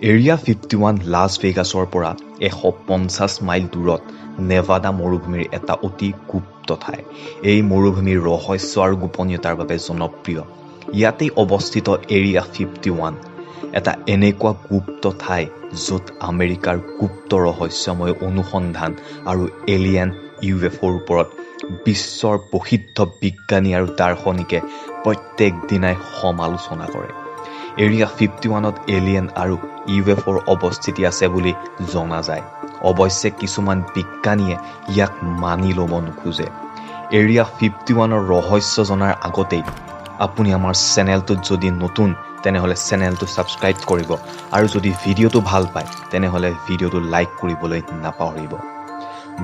Area 51 Las ভেগাছৰ পৰা 150 mile দূৰত Nevada মৰুভূমিৰ এটা অতি গুপ্ত ঠাই। এই মৰুভূমিৰ ৰহস্য আৰু গোপনীয়তাৰ বাবে জনপ্ৰিয়। ইয়াতেই অৱস্থিত এৰিয়া 51, এটা এনেকুৱা গুপ্ত ঠাই য'ত আমেৰিকাৰ গুপ্ত ৰহস্যময় অনুসন্ধান আৰু এলিয়েন UFOৰ ওপৰত বিশ্বৰ প্ৰসিদ্ধ বিজ্ঞানী আৰু দাৰ্শনিকে প্ৰত্যেক দিনাই সমালোচনা কৰে। এৰিয়া 51ত এলিয়েন আৰু UFOৰ অৱস্থিতি আছে বুলি জনা যায়। অৱশ্যে কিছুমান বিজ্ঞানীয়ে ইয়াক মানি ল'ব নোখোজে। এৰিয়া 51ৰ ৰহস্য জনাৰ আগতেই আপুনি আমাৰ চেনেলটোত যদি নতুন তেনেহ'লে চেনেলটো ছাবস্ক্ৰাইব কৰিব আৰু যদি ভিডিঅ'টো ভাল পায় তেনেহ'লে ভিডিঅ'টো লাইক কৰিবলৈ নাপাহৰিব।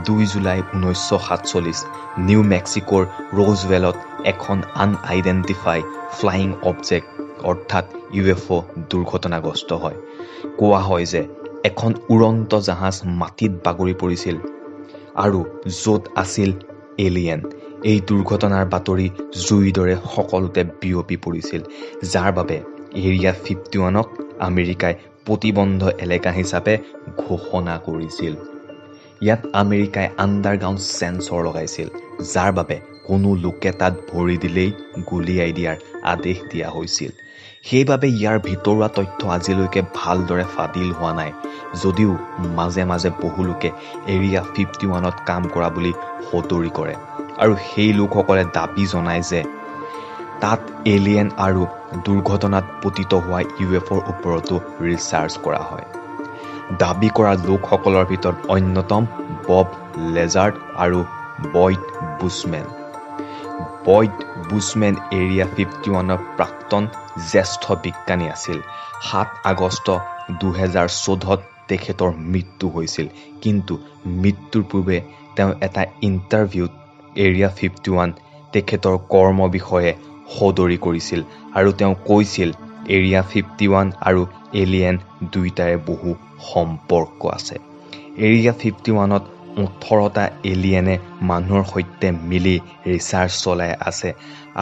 2 জুলাই 1947 নিউ মেক্সিকোৰ ৰ'জৱেলত এখন আনআইডেণ্টিফাইড ফ্লাইং অবজেক্ট অৰ্থাৎ UFO দুৰ্ঘটনাগ্ৰস্ত হয়। কোৱা হয় যে এখন উৰন্ত জাহাজ মাটিত বাগৰি পৰিছিল আৰু য'ত আছিল এলিয়েন। এই দুৰ্ঘটনাৰ বাতৰি জুইৰ দৰে সকলোতে বিয়পি পৰিছিল, যাৰ বাবে এৰিয়া 51ক আমেৰিকাই প্ৰতিবন্ধ এলেকা হিচাপে ঘোষণা কৰিছিল। ইয়াত আমেৰিকাই আণ্ডাৰগ্ৰাউণ্ড চেন্সৰ লগাইছিল, যাৰ বাবে কোনো লোকে তাত ভৰি দিলেই গুলিয়াই দিয়াৰ আদেশ দিয়া হৈছিল। সেইবাবে ইয়াৰ ভিতৰুৱা তথ্য আজিলৈকে ভালদৰে ফাদিল হোৱা নাই, যদিও মাজে মাজে বহু লোকে এৰিয়া 51ত কাম কৰা বুলি সদৰি কৰে আৰু সেই লোকসকলে দাবী জনায় যে তাত এলিয়েন আৰু দুৰ্ঘটনাত পতিত হোৱা UFOৰ ওপৰতো ৰিচাৰ্চ কৰা হয়। দাবী কৰা লোকসকলৰ ভিতৰত অন্যতম বব লেজাৰ্ড আৰু বয়ড বুশ্বমেন। বয়ড বুশ্বমেন এৰিয়া 51ৰ প্ৰাক্তন জ্যেষ্ঠ বিজ্ঞানী আছিল। 7 আগষ্ট 2014ত তেখেতৰ মৃত্যু হৈছিল, কিন্তু মৃত্যুৰ পূৰ্বে তেওঁ এটা ইণ্টাৰভিউত এৰিয়া 51 তেখেতৰ কৰ্ম বিষয়ে সদৰি কৰিছিল আৰু তেওঁ কৈছিল এৰিয়া 51 আৰু এলিয়েন দুয়োটাৰে বহু সম্পৰ্ক আছে। এৰিয়া 51ত 18টা এলিয়েনে মানুহৰ সৈতে মিলি ৰিচাৰ্চ চলাই আছে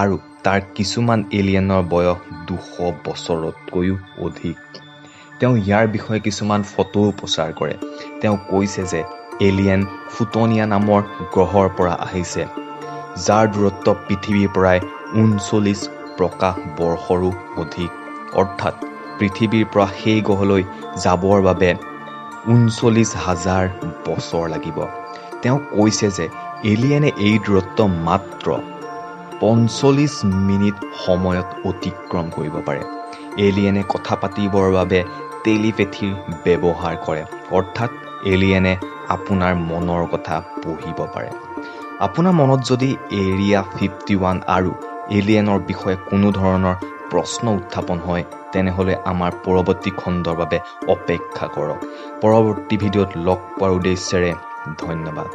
আৰু তাৰ কিছুমান এলিয়েনৰ বয়স 200 বছৰতকৈও অধিক। তেওঁ ইয়াৰ বিষয়ে কিছুমান ফটোও প্ৰচাৰ কৰে। তেওঁ কৈছে যে এলিয়েন ফুটনিয়া নামৰ গ্ৰহৰ পৰা আহিছে, যাৰ দূৰত্ব পৃথিৱীৰ পৰাই 39 প্ৰকাশ বৰ্ষৰো অধিক। অৰ্থাৎ পৃথিৱীৰ পৰা সেই গ্ৰহলৈ যাবৰ বাবে 39,000 বছৰ লাগিব। তেওঁ কৈছে যে এলিয়েনে এই দূৰত্ব মাত্ৰ 45 মিনিট সময়ত অতিক্ৰম কৰিব পাৰে। এলিয়েনে কথা পাতিবৰ বাবে টেলিপেথিৰ ব্যৱহাৰ কৰে, অৰ্থাৎ এলিয়েনে আপোনাৰ মনৰ কথা পঢ়িব পাৰে। আপোনাৰ মনত যদি এৰিয়া 51 আৰু এলিয়েনৰ বিষয়ে কোনো ধৰণৰ প্ৰশ্ন উত্থাপন হয় তেনেহ'লে আমাৰ পৰৱৰ্তী খণ্ডৰ বাবে অপেক্ষা কৰক। পৰৱৰ্তী ভিডিঅ'ত লগ পোৱাৰ উদ্দেশ্যেৰে ধন্যবাদ।